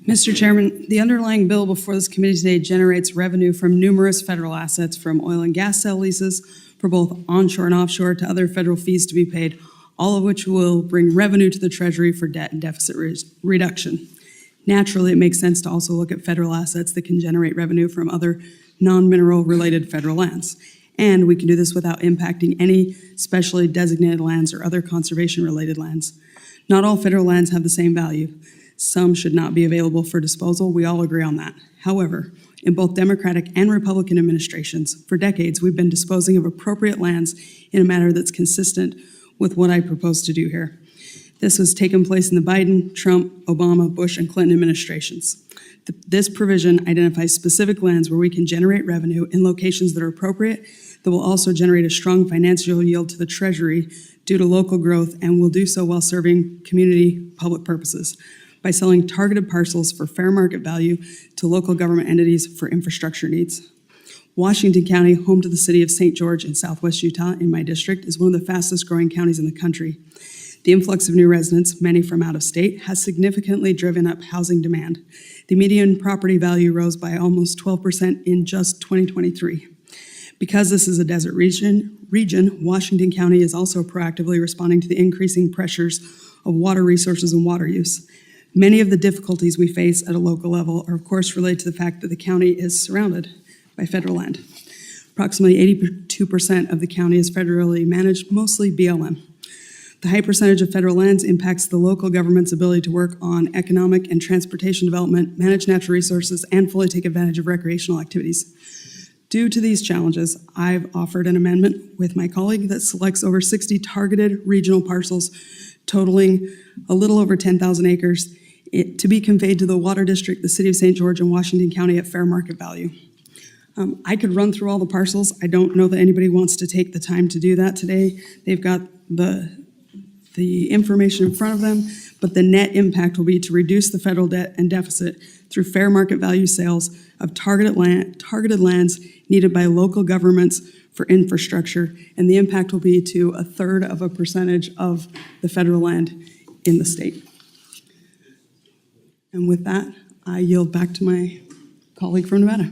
Mr. Chairman, the underlying bill before this committee today generates revenue from numerous federal assets, from oil and gas sale leases for both onshore and offshore to other federal fees to be paid, all of which will bring revenue to the Treasury for debt and deficit reduction. Naturally, it makes sense to also look at federal assets that can generate revenue from other non-mineral related federal lands. And we can do this without impacting any specially designated lands or other conservation related lands. Not all federal lands have the same value. Some should not be available for disposal. We all agree on that. However, in both Democratic and Republican administrations, for decades, we've been disposing of appropriate lands in a manner that's consistent with what I propose to do here. This has taken place in the Biden, Trump, Obama, Bush, and Clinton administrations. This provision identifies specific lands where we can generate revenue in locations that are appropriate, that will also generate a strong financial yield to the Treasury due to local growth, and will do so while serving community public purposes by selling targeted parcels for fair market value to local government entities for infrastructure needs. Washington County, home to the city of St. George in southwest Utah in my district, is one of the fastest growing counties in the country. The influx of new residents, many from out of state, has significantly driven up housing demand. The median property value rose by almost 12% in just 2023. Because this is a desert region, Washington County is also proactively responding to the increasing pressures of water resources and water use. Many of the difficulties we face at a local level are, of course, related to the fact that the county is surrounded by federal land. Approximately 82% of the county is federally managed, mostly BLM. The high percentage of federal lands impacts the local government's ability to work on economic and transportation development, manage natural resources, and fully take advantage of recreational activities. Due to these challenges, I've offered an amendment with my colleague that selects over 60 targeted regional parcels totaling a little over 10,000 acres to be conveyed to the Water District, the City of St. George, and Washington County at fair market value. I could run through all the parcels. I don't know that anybody wants to take the time to do that today. They've got the information in front of them, but the net impact will be to reduce the federal debt and deficit through fair market value sales of targeted lands needed by local governments for infrastructure, and the impact will be to 1/3 of a percentage of the federal land in the state. And with that, I yield back to my colleague from Nevada.